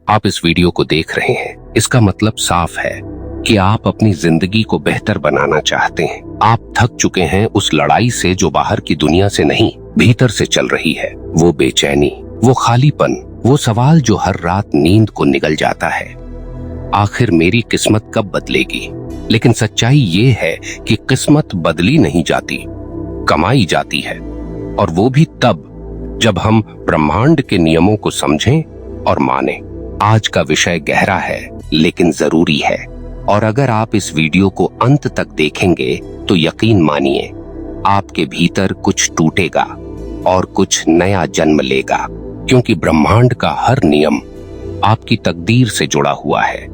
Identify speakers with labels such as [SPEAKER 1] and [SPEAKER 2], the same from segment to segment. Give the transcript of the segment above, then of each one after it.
[SPEAKER 1] आप इस वीडियो को देख रहे हैं, इसका मतलब साफ है कि आप अपनी जिंदगी को बेहतर बनाना चाहते हैं। आप थक चुके हैं उस लड़ाई से जो बाहर की दुनिया से नहीं, भीतर से चल रही है। वो बेचैनी, वो खालीपन, वो सवाल जो हर रात नींद को निगल जाता है, आखिर मेरी किस्मत कब बदलेगी। लेकिन सच्चाई ये है कि किस्मत बदली नहीं जाती, कमाई जाती है, और वो भी तब जब हम ब्रह्मांड के नियमों को समझें और माने। आज का विषय गहरा है लेकिन जरूरी है, और अगर आप इस वीडियो को अंत तक देखेंगे तो यकीन मानिए आपके भीतर कुछ टूटेगा और कुछ नया जन्म लेगा, क्योंकि ब्रह्मांड का हर नियम आपकी तकदीर से जुड़ा हुआ है।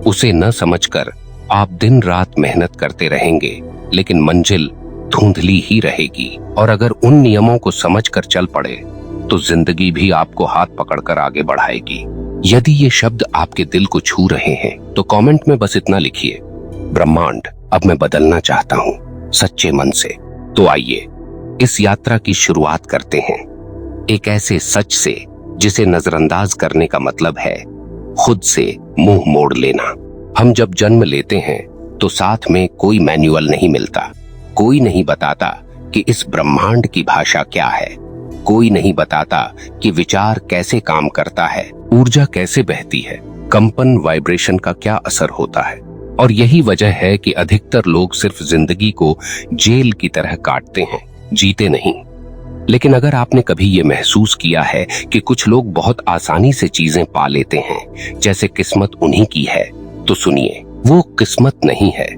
[SPEAKER 1] उसे न समझकर आप दिन रात मेहनत करते रहेंगे, लेकिन मंजिल धुंधली ही रहेगी। और अगर उन नियमों को समझकर चल पड़े तो जिंदगी भी आपको हाथ पकड़कर आगे बढ़ाएगी। यदि ये शब्द आपके दिल को छू रहे हैं तो कमेंट में बस इतना लिखिए, ब्रह्मांड अब मैं बदलना चाहता हूँ सच्चे मन से। तो आइए इस यात्रा की शुरुआत करते हैं, एक ऐसे सच से जिसे नजरअंदाज करने का मतलब है खुद से मुंह मोड़ लेना। हम जब जन्म लेते हैं तो साथ में कोई मैनुअल नहीं मिलता, कोई नहीं बताता कि इस ब्रह्मांड की भाषा क्या है, कोई नहीं बताता कि विचार कैसे काम करता है, ऊर्जा कैसे बहती है, कंपन वाइब्रेशन का क्या असर होता है। और यही वजह है कि अधिकतर लोग सिर्फ जिंदगी को जेल की तरह काटते हैं, जीते नहीं। लेकिन अगर आपने कभी ये महसूस किया है कि कुछ लोग बहुत आसानी से चीजें पा लेते हैं, जैसे किस्मत उन्हीं की है, तो सुनिए, वो किस्मत नहीं है,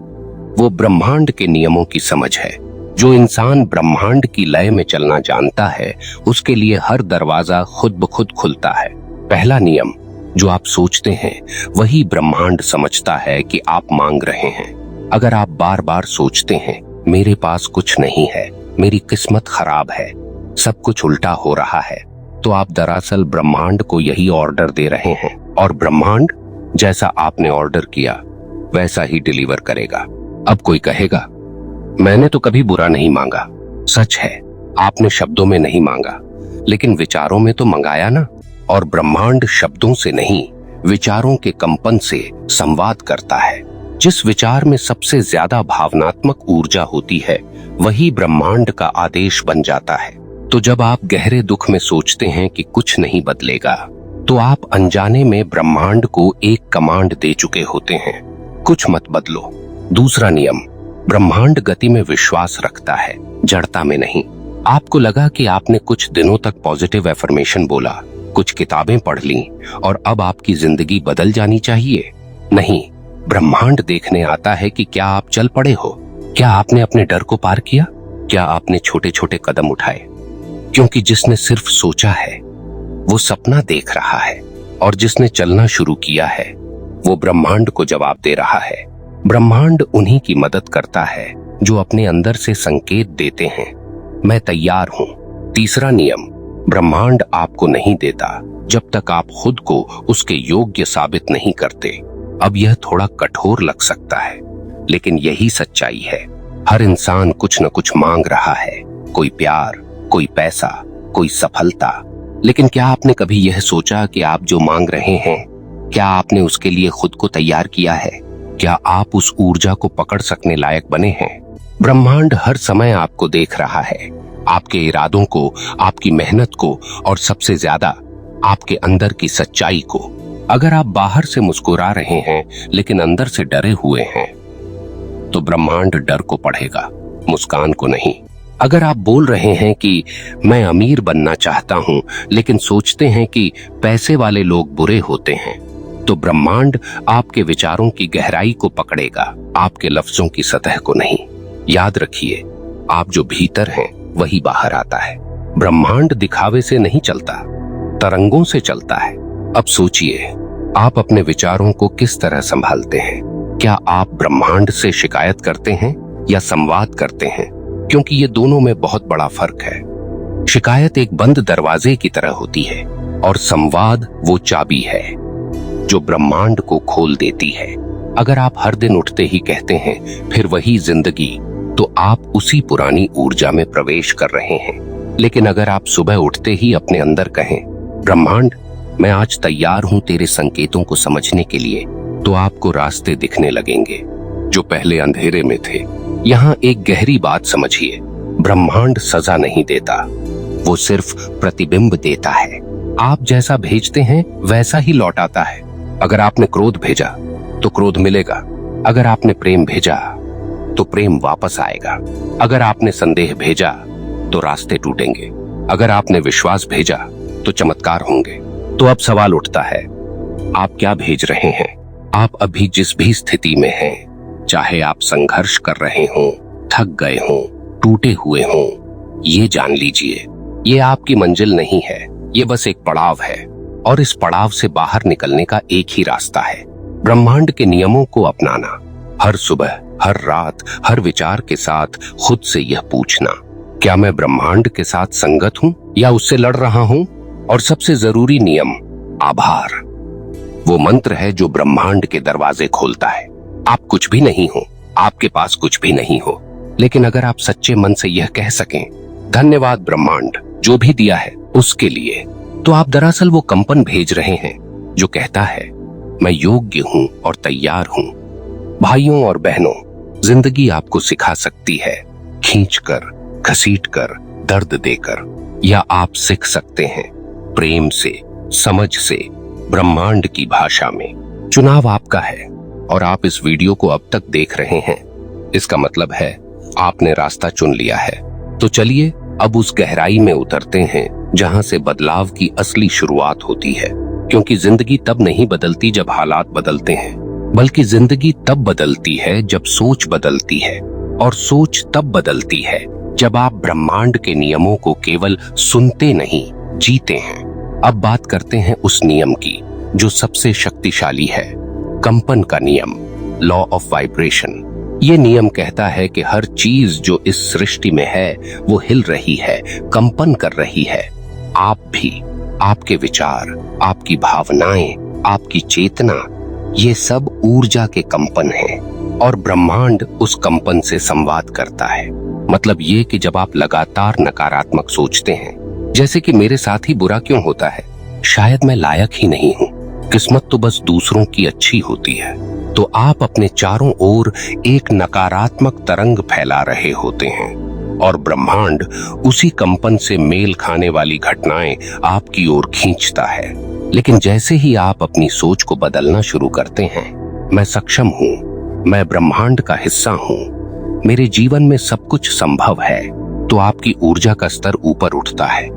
[SPEAKER 1] वो ब्रह्मांड के नियमों की समझ है। जो इंसान ब्रह्मांड की लय में चलना जानता है, उसके लिए हर दरवाजा खुद ब खुद खुलता है। पहला नियम, जो आप सोचते हैं वही ब्रह्मांड समझता है कि आप मांग रहे हैं। अगर आप बार बार सोचते हैं मेरे पास कुछ नहीं है, मेरी किस्मत खराब है, सब कुछ उल्टा हो रहा है, तो आप दरअसल ब्रह्मांड को यही ऑर्डर दे रहे हैं, और ब्रह्मांड जैसा आपने ऑर्डर किया वैसा ही डिलीवर करेगा। अब कोई कहेगा मैंने तो कभी बुरा नहीं मांगा। सच है, आपने शब्दों में नहीं मांगा, लेकिन विचारों में तो मंगाया ना। और ब्रह्मांड शब्दों से नहीं, विचारों के कंपन से संवाद करता है। जिस विचार में सबसे ज्यादा भावनात्मक ऊर्जा होती है, वही ब्रह्मांड का आदेश बन जाता है। तो जब आप गहरे दुख में सोचते हैं कि कुछ नहीं बदलेगा, तो आप अनजाने में ब्रह्मांड को एक कमांड दे चुके होते हैं, कुछ मत बदलो। दूसरा नियम, ब्रह्मांड गति में विश्वास रखता है, जड़ता में नहीं। आपको लगा कि आपने कुछ दिनों तक पॉजिटिव एफर्मेशन बोला, कुछ किताबें पढ़ ली, और अब आपकी जिंदगी बदल जानी चाहिए। नहीं, ब्रह्मांड देखने आता है कि क्या आप चल पड़े हो, क्या आपने अपने डर को पार किया, क्या आपने छोटे छोटे कदम उठाए। क्योंकि जिसने सिर्फ सोचा है वो सपना देख रहा है, और जिसने चलना शुरू किया है वो ब्रह्मांड को जवाब दे रहा है। ब्रह्मांड उन्हीं की मदद करता है जो अपने अंदर से संकेत देते हैं, मैं तैयार हूं। तीसरा नियम, ब्रह्मांड आपको नहीं देता जब तक आप खुद को उसके योग्य साबित नहीं करते। अब यह थोड़ा कठोर लग सकता है, लेकिन यही सच्चाई है। हर इंसान कुछ न कुछ मांग रहा है, कोई प्यार, कोई पैसा, कोई सफलता। लेकिन क्या आपने कभी यह सोचा कि आप जो मांग रहे हैं, क्या आपने उसके लिए खुद को तैयार किया है? क्या आप उस ऊर्जा को पकड़ सकने लायक बने हैं? ब्रह्मांड हर समय आपको देख रहा है, आपके इरादों को, आपकी मेहनत को, और सबसे ज्यादा आपके अंदर की सच्चाई को। अगर आप बाहर से मुस्कुरा रहे हैं लेकिन अंदर से डरे हुए हैं, तो ब्रह्मांड डर को पढ़ेगा, मुस्कान को नहीं। अगर आप बोल रहे हैं कि मैं अमीर बनना चाहता हूं, लेकिन सोचते हैं कि पैसे वाले लोग बुरे होते हैं, तो ब्रह्मांड आपके विचारों की गहराई को पकड़ेगा, आपके लफ्जों की सतह को नहीं। याद रखिए, आप जो भीतर हैं वही बाहर आता है। ब्रह्मांड दिखावे से नहीं चलता, तरंगों से चलता है। अब सोचिए, आप अपने विचारों को किस तरह संभालते हैं? क्या आप ब्रह्मांड से शिकायत करते हैं या संवाद करते हैं? क्योंकि ये दोनों में बहुत बड़ा फर्क है। शिकायत एक बंद दरवाजे की तरह होती है, और संवाद वो चाबी है जो ब्रह्मांड को खोल देती है। अगर आप हर दिन उठते ही कहते हैं फिर वही जिंदगी, तो आप उसी पुरानी ऊर्जा में प्रवेश कर रहे हैं। लेकिन अगर आप सुबह उठते ही अपने अंदर कहें, ब्रह्मांड मैं आज तैयार हूं तेरे संकेतों को समझने के लिए। तो आपको रास्ते दिखने लगेंगे जो पहले अंधेरे में थे। यहाँ एक गहरी बात समझिए, ब्रह्मांड सजा नहीं देता, वो सिर्फ प्रतिबिंब देता है। आप जैसा भेजते हैं वैसा ही लौटाता है। अगर आपने क्रोध भेजा तो क्रोध मिलेगा, अगर आपने प्रेम भेजा तो प्रेम वापस आएगा, अगर आपने संदेह भेजा तो रास्ते टूटेंगे, अगर आपने विश्वास भेजा तो चमत्कार होंगे। तो अब सवाल उठता है, आप क्या भेज रहे हैं? आप अभी जिस भी स्थिति में हैं, चाहे आप संघर्ष कर रहे हों, थक गए हों, टूटे हुए हों, ये जान लीजिए, ये आपकी मंजिल नहीं है, ये बस एक पड़ाव है। और इस पड़ाव से बाहर निकलने का एक ही रास्ता है, ब्रह्मांड के नियमों को अपनाना। हर सुबह, हर रात, हर विचार के साथ खुद से यह पूछना, क्या मैं ब्रह्मांड के साथ संगत हूं या उससे लड़ रहा हूं? और सबसे जरूरी नियम, आभार। वो मंत्र है जो ब्रह्मांड के दरवाजे खोलता है। आप कुछ भी नहीं हो, आपके पास कुछ भी नहीं हो, लेकिन अगर आप सच्चे मन से यह कह सकें, धन्यवाद ब्रह्मांड जो भी दिया है उसके लिए, तो आप दरअसल वो कंपन भेज रहे हैं जो कहता है, मैं योग्य हूं और तैयार हूं। भाइयों और बहनों, जिंदगी आपको सिखा सकती है, खींचकर, घसीटकर, दर्द देकर, या आप सीख सकते हैं प्रेम से, समझ से, ब्रह्मांड की भाषा में। चुनाव आपका है और आप इस वीडियो को अब तक देख रहे हैं, इसका मतलब है आपने रास्ता चुन लिया है। तो चलिए अब उस गहराई में उतरते हैं जहां से बदलाव की असली शुरुआत होती है। क्योंकि जिंदगी तब नहीं बदलती जब हालात बदलते हैं, बल्कि जिंदगी तब बदलती है जब सोच बदलती है, और सोच तब बदलती है जब आप ब्रह्मांड के नियमों को केवल सुनते नहीं, जीते हैं। अब बात करते हैं उस नियम की जो सबसे शक्तिशाली है, कंपन का नियम, लॉ ऑफ वाइब्रेशन। ये नियम कहता है कि हर चीज जो इस सृष्टि में है वो हिल रही है, कंपन कर रही है। आप भी, आपके विचार, आपकी भावनाएं, आपकी चेतना, ये सब ऊर्जा के कंपन हैं और ब्रह्मांड उस कंपन से संवाद करता है। मतलब ये कि जब आप लगातार नकारात्मक सोचते हैं, जैसे कि मेरे साथ ही बुरा क्यों होता है, शायद मैं लायक ही नहीं हूँ, किस्मत तो बस दूसरों की अच्छी होती है, तो आप अपने चारों ओर एक नकारात्मक तरंग फैला रहे होते हैं और ब्रह्मांड उसी कंपन से मेल खाने वाली घटनाएं आपकी ओर खींचता है। लेकिन जैसे ही आप अपनी सोच को बदलना शुरू करते हैं, मैं सक्षम हूँ, मैं ब्रह्मांड का हिस्सा हूँ, मेरे जीवन में सब कुछ संभव है, तो आपकी ऊर्जा का स्तर ऊपर उठता है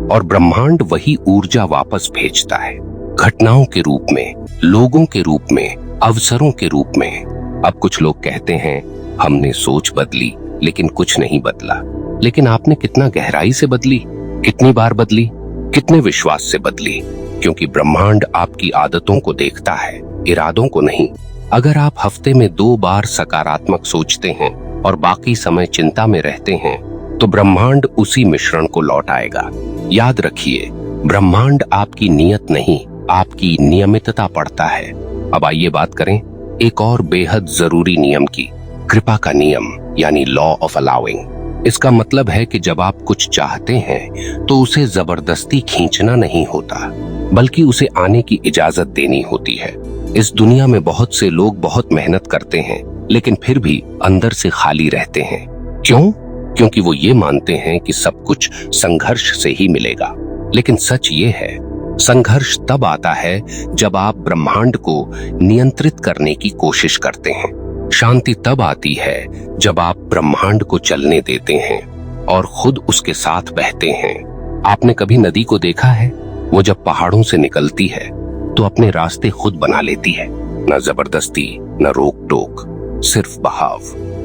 [SPEAKER 1] और ब्रह्मांड वही ऊर्जा वापस भेजता है, घटनाओं के रूप में, लोगों के रूप में, अवसरों के रूप में। अब कुछ लोग कहते हैं हमने सोच बदली लेकिन कुछ नहीं बदला। लेकिन आपने कितना गहराई से बदली, कितनी बार बदली, कितने विश्वास से बदली? क्योंकि ब्रह्मांड आपकी आदतों को देखता है, इरादों को नहीं। अगर आप हफ्ते में 2 बार सकारात्मक सोचते हैं और बाकी समय चिंता में रहते हैं, तो ब्रह्मांड उसी मिश्रण को लौट आएगा। याद रखिए, ब्रह्मांड आपकी नियत नहीं, आपकी नियमितता पढ़ता है। अब आइए बात करें एक और बेहद जरूरी नियम की, कृपा का नियम, यानी लॉ ऑफ अलाउइंग। इसका मतलब है कि जब आप कुछ चाहते हैं तो उसे जबरदस्ती खींचना नहीं होता, बल्कि उसे आने की इजाजत देनी होती है। इस दुनिया में बहुत से लोग बहुत मेहनत करते हैं, लेकिन फिर भी अंदर से खाली रहते हैं। क्यों? क्योंकि वो ये मानते हैं कि सब कुछ संघर्ष से ही मिलेगा। लेकिन सच ये है, संघर्ष तब आता है जब आप ब्रह्मांड को नियंत्रित करने की कोशिश करते हैं। शांति तब आती है जब आप ब्रह्मांड को चलने देते हैं और खुद उसके साथ बहते हैं। आपने कभी नदी को देखा है? वो जब पहाड़ों से निकलती है तो अपने रास्ते खुद बना लेती है, न जबरदस्ती, न रोक टोक, सिर्फ बहाव।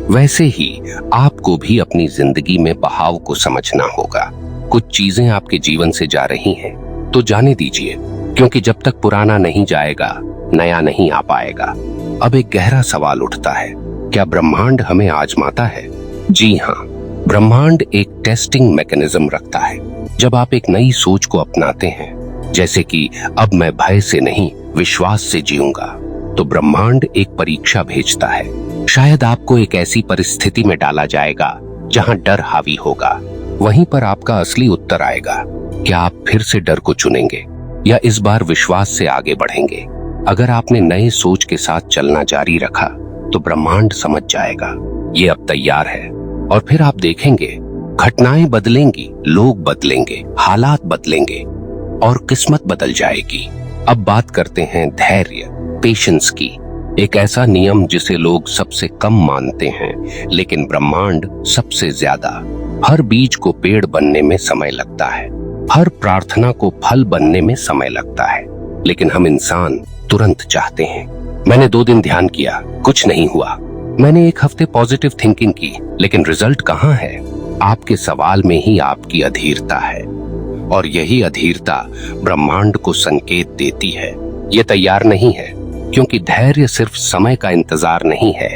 [SPEAKER 1] वैसे ही आपको भी अपनी जिंदगी में बहाव को समझना होगा। कुछ चीजें आपके जीवन से जा रही हैं तो जाने दीजिए, क्योंकि जब तक पुराना नहीं जाएगा, नया नहीं आ पाएगा। अब एक गहरा सवाल उठता है, क्या ब्रह्मांड हमें आजमाता है? जी हाँ, ब्रह्मांड एक टेस्टिंग मैकेनिज्म रखता है। जब आप एक नई सोच को अपनाते हैं, जैसे कि अब मैं भय से नहीं विश्वास से जीऊंगा, तो ब्रह्मांड एक परीक्षा भेजता है। शायद आपको एक ऐसी परिस्थिति में डाला जाएगा जहां डर हावी होगा। वहीं पर आपका असली उत्तर आएगा। क्या आप फिर से डर को चुनेंगे या इस बार विश्वास से आगे बढ़ेंगे। अगर आपने नए सोच के साथ चलना जारी रखा तो ब्रह्मांड समझ जाएगा ये अब तैयार है, और फिर आप देखेंगे घटनाएं बदलेंगी, लोग बदलेंगे, हालात बदलेंगे और किस्मत बदल जाएगी। अब बात करते हैं धैर्य, पेशेंस की। एक ऐसा नियम जिसे लोग सबसे कम मानते हैं लेकिन ब्रह्मांड सबसे ज्यादा। हर बीज को पेड़ बनने में समय लगता है, हर प्रार्थना को फल बनने में समय लगता है, लेकिन हम इंसान तुरंत चाहते हैं। मैंने 2 दिन ध्यान किया, कुछ नहीं हुआ। मैंने 1 हफ्ते पॉजिटिव थिंकिंग की, लेकिन रिजल्ट कहाँ है? आपके सवाल में ही आपकी अधीरता है, और यही अधीरता ब्रह्मांड को संकेत देती है ये तैयार नहीं है। क्योंकि धैर्य सिर्फ समय का इंतजार नहीं है,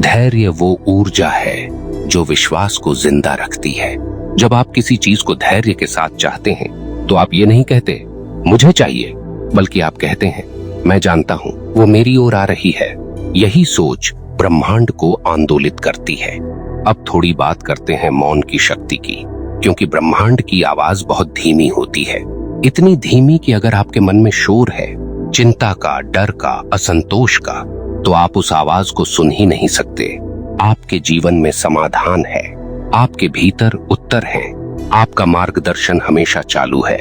[SPEAKER 1] धैर्य वो ऊर्जा है जो विश्वास को जिंदा रखती है। जब आप किसी चीज को धैर्य के साथ चाहते हैं तो आप ये नहीं कहते मुझे चाहिए, बल्कि आप कहते हैं मैं जानता हूं वो मेरी ओर आ रही है। यही सोच ब्रह्मांड को आंदोलित करती है। अब थोड़ी बात करते हैं मौन की शक्ति की, क्योंकि ब्रह्मांड की आवाज बहुत धीमी होती है, इतनी धीमी कि अगर आपके मन में शोर है, चिंता का, डर का, असंतोष का, तो आप उस आवाज को सुन ही नहीं सकते। आपके जीवन में समाधान है, आपके भीतर उत्तर है, आपका मार्गदर्शन हमेशा चालू है,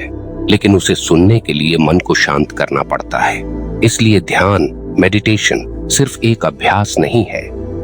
[SPEAKER 1] लेकिन उसे सुनने के लिए मन को शांत करना पड़ता है। इसलिए ध्यान, मेडिटेशन सिर्फ एक अभ्यास नहीं है,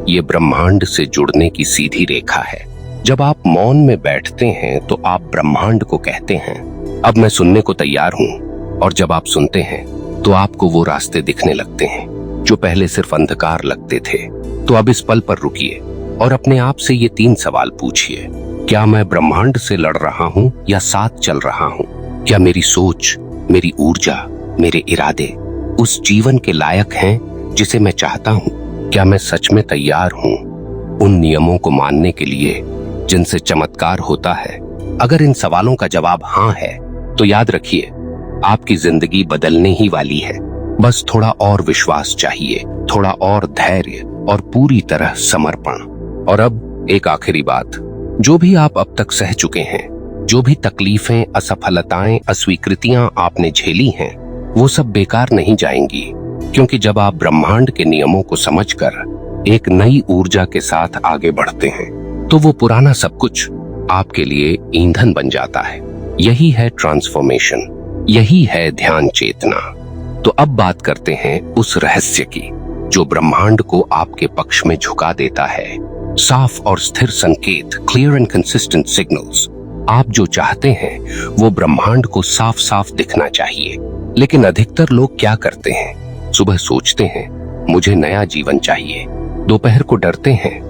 [SPEAKER 1] ये ब्रह्मांड से जुड़ने की सीधी रेखा है। जब आप मौन में बैठते हैं तो आप ब्रह्मांड को कहते हैं अब मैं सुनने को तैयार हूं, और जब आप सुनते हैं तो आपको वो रास्ते दिखने लगते हैं जो पहले सिर्फ अंधकार लगते थे। तो अब इस पल पर रुकिए और अपने आप से ये 3 सवाल पूछिए। क्या मैं ब्रह्मांड से लड़ रहा हूँ या साथ चल रहा हूँ? क्या मेरी सोच, मेरी ऊर्जा, मेरे इरादे उस जीवन के लायक हैं जिसे मैं चाहता हूँ? क्या मैं सच में तैयार हूँ उन नियमों को मानने के लिए जिनसे चमत्कार होता है? अगर इन सवालों का जवाब हाँ है तो याद रखिए आपकी जिंदगी बदलने ही वाली है। बस थोड़ा और विश्वास चाहिए, थोड़ा और धैर्य और पूरी तरह समर्पण। और अब एक आखिरी बात, जो भी आप अब तक सह चुके हैं, जो भी तकलीफें, असफलताएं, अस्वीकृतियां आपने झेली हैं, वो सब बेकार नहीं जाएंगी। क्योंकि जब आप ब्रह्मांड के नियमों को समझकर एक नई ऊर्जा के साथ आगे बढ़ते हैं तो वो पुराना सब कुछ आपके लिए ईंधन बन जाता है। यही है ट्रांसफॉर्मेशन, यही है ध्यान चेतना। तो अब बात करते हैं उस रहस्य की जो ब्रह्मांड को आपके पक्ष में झुका देता है। साफ और स्थिर संकेत, क्लियर एंड कंसिस्टेंट सिग्नल्स। आप जो चाहते हैं वो ब्रह्मांड को साफ साफ दिखना चाहिए। लेकिन अधिकतर लोग क्या करते हैं? सुबह सोचते हैं मुझे नया जीवन चाहिए, दोपहर को डरते हैं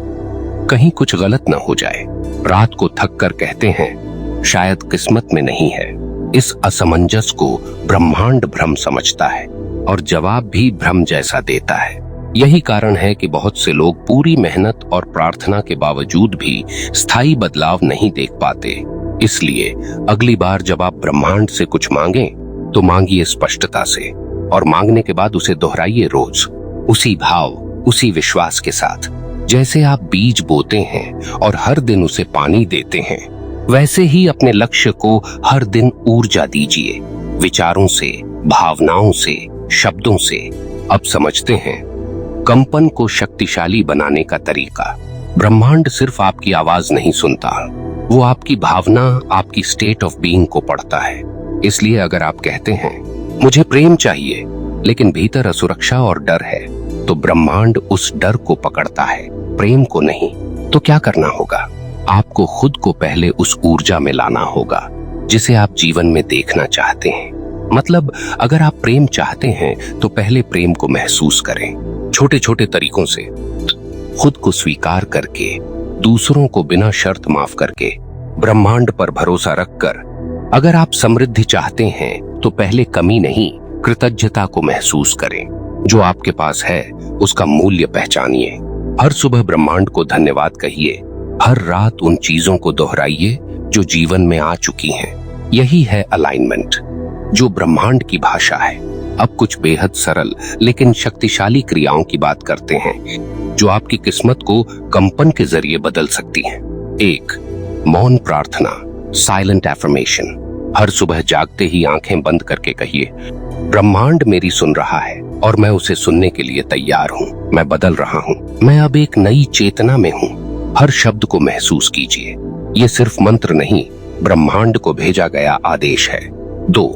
[SPEAKER 1] कहीं कुछ गलत न हो जाए, रात को थक कर कहते हैं शायद किस्मत में नहीं है। इस असमंजस को ब्रह्मांड भ्रम समझता है और जवाब भी भ्रम जैसा देता है। यही कारण है कि बहुत से लोग पूरी मेहनत और प्रार्थना के बावजूद भी स्थायी बदलाव नहीं देख पाते। इसलिए अगली बार जब आप ब्रह्मांड से कुछ मांगें तो मांगिए स्पष्टता से, और मांगने के बाद उसे दोहराइए रोज, उसी भाव, उसी विश्वास के साथ। जैसे आप बीज बोते हैं और हर दिन उसे पानी देते हैं, वैसे ही अपने लक्ष्य को हर दिन ऊर्जा दीजिए, विचारों से, भावनाओं से, शब्दों से। अब समझते हैं कंपन को शक्तिशाली बनाने का तरीका। ब्रह्मांड सिर्फ आपकी आवाज नहीं सुनता, वो आपकी भावना, आपकी स्टेट ऑफ बीइंग को पढ़ता है। इसलिए अगर आप कहते हैं मुझे प्रेम चाहिए लेकिन भीतर असुरक्षा और डर है, तो ब्रह्मांड उस डर को पकड़ता है, प्रेम को नहीं। तो क्या करना होगा? आपको खुद को पहले उस ऊर्जा में लाना होगा जिसे आप जीवन में देखना चाहते हैं। मतलब अगर आप प्रेम चाहते हैं तो पहले प्रेम को महसूस करें, छोटे छोटे तरीकों से, खुद को स्वीकार करके, दूसरों को बिना शर्त माफ करके, ब्रह्मांड पर भरोसा रखकर। अगर आप समृद्धि चाहते हैं तो पहले कमी नहीं, कृतज्ञता को महसूस करें। जो आपके पास है उसका मूल्य पहचानिए। हर सुबह ब्रह्मांड को धन्यवाद कहिए, हर रात उन चीजों को दोहराइए जो जीवन में आ चुकी हैं। यही है अलाइनमेंट, जो ब्रह्मांड की भाषा है। अब कुछ बेहद सरल लेकिन शक्तिशाली क्रियाओं की बात करते हैं जो आपकी किस्मत को कंपन के जरिए बदल सकती हैं। 1. मौन प्रार्थना, साइलेंट एफर्मेशन। हर सुबह जागते ही आंखें बंद करके कहिए, ब्रह्मांड मेरी सुन रहा है और मैं उसे सुनने के लिए तैयार हूँ। मैं बदल रहा हूँ, मैं अब एक नई चेतना में हूँ। हर शब्द को महसूस कीजिए, ये सिर्फ मंत्र नहीं, ब्रह्मांड को भेजा गया आदेश है। 2.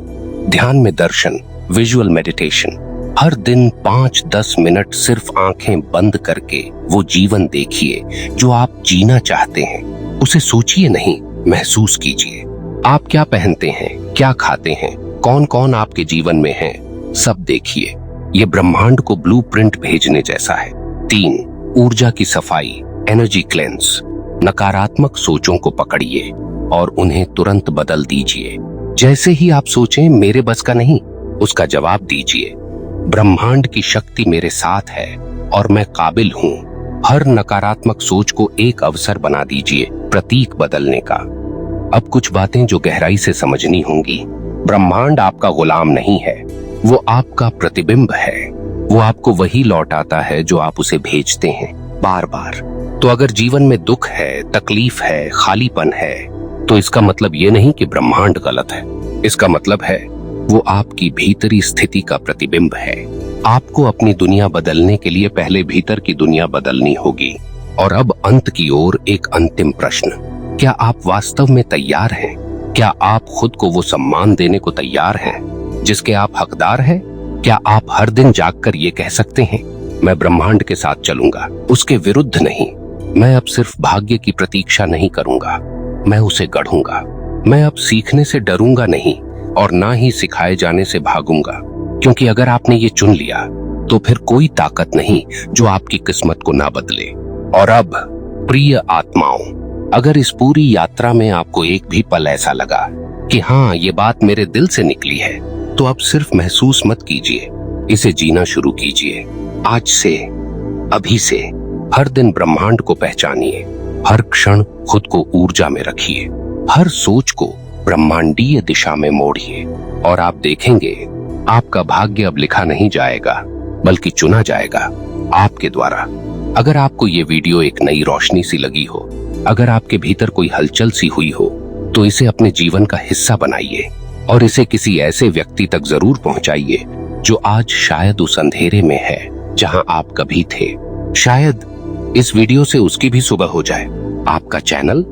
[SPEAKER 1] ध्यान में दर्शन, विजुअल मेडिटेशन। हर दिन 5-10 मिनट सिर्फ आंखें बंद करके वो जीवन देखिए जो आप जीना चाहते हैं। उसे सोचिए नहीं, महसूस कीजिए। आप क्या पहनते हैं, क्या खाते हैं, कौन कौन आपके जीवन में है, सब देखिए। ये ब्रह्मांड को ब्लूप्रिंट भेजने जैसा है। 3. ऊर्जा की सफाई, एनर्जी क्लेंस। नकारात्मक सोचों को पकड़िए और उन्हें तुरंत बदल दीजिए। जैसे ही आप सोचें मेरे बस का नहीं, उसका जवाब दीजिए, ब्रह्मांड की शक्ति मेरे साथ है और मैं काबिल हूँ। हर नकारात्मक सोच को एक अवसर बना दीजिए प्रतीक बदलने का। अब कुछ बातें जो गहराई से समझनी होंगी। ब्रह्मांड आपका गुलाम नहीं है, वो आपका प्रतिबिंब है। वो आपको वही लौटाता है जो आप उसे भेजते हैं, बार बार। तो अगर जीवन में दुख है, तकलीफ है, खालीपन है, तो इसका मतलब ये नहीं कि ब्रह्मांड गलत है। इसका मतलब है वो आपकी भीतरी स्थिति का प्रतिबिंब है। आपको अपनी दुनिया बदलने के लिए पहले भीतर की दुनिया बदलनी होगी। और अब अंत की ओर एक अंतिम प्रश्न, क्या आप वास्तव में तैयार हैं? क्या आप खुद को वो सम्मान देने को तैयार हैं जिसके आप हकदार हैं? क्या आप हर दिन जागकर ये कह सकते हैं, मैं ब्रह्मांड के साथ चलूंगा, उसके विरुद्ध नहीं। मैं अब सिर्फ भाग्य की प्रतीक्षा नहीं करूंगा, मैं उसे गढ़ूंगा। मैं अब सीखने से डरूंगा नहीं और ना ही सिखाए जाने से भागूंगा, क्योंकि अगर आपने ये चुन लिया तो फिर कोई ताकत नहीं जो आपकी किस्मत को ना बदले। और अब प्रिय आत्माओं, अगर इस पूरी यात्रा में आपको एक भी पल ऐसा लगा कि हाँ ये बात मेरे दिल से निकली है, तो अब सिर्फ महसूस मत कीजिए, इसे जीना शुरू कीजिए। आज से, अभी से हर दिन ब्रह्मांड को पहचानिए, हर क्षण खुद को ऊर्जा में रखिए, हर सोच को ब्रह्मांडीय दिशा में मोड़िए और आप देखेंगे आपका भाग्य अब लिखा नहीं जाएगा बल्कि चुना जाएगा आपके द्वारा। अगर आपको ये वीडियो एक नई रोशनी सी लगी हो, अगर आपके भीतर कोई हलचल सी हुई हो, तो इसे अपने जीवन का हिस्सा बनाइए और इसे किसी ऐसे व्यक्ति तक जरूर पहुंचाइए जो आज शायद उस अंधेरे में है जहां आप कभी थे। शायद इस वीडियो से उसकी भी सुबह हो जाए। आपका चैनल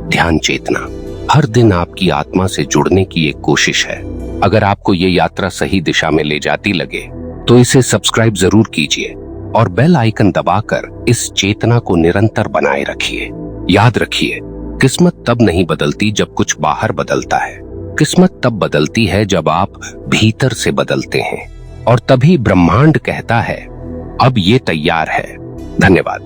[SPEAKER 1] ध्यान चेतना हर दिन आपकी आत्मा से जुड़ने की एक कोशिश है। अगर आपको ये यात्रा सही दिशा में ले जाती लगे तो इसे सब्सक्राइब जरूर कीजिए और बेल आइकन दबाकर इस चेतना को निरंतर बनाए रखिए। याद रखिए, किस्मत तब नहीं बदलती जब कुछ बाहर बदलता है, किस्मत तब बदलती है जब आप भीतर से बदलते हैं। और तभी ब्रह्मांड कहता है अब ये तैयार है। धन्यवाद।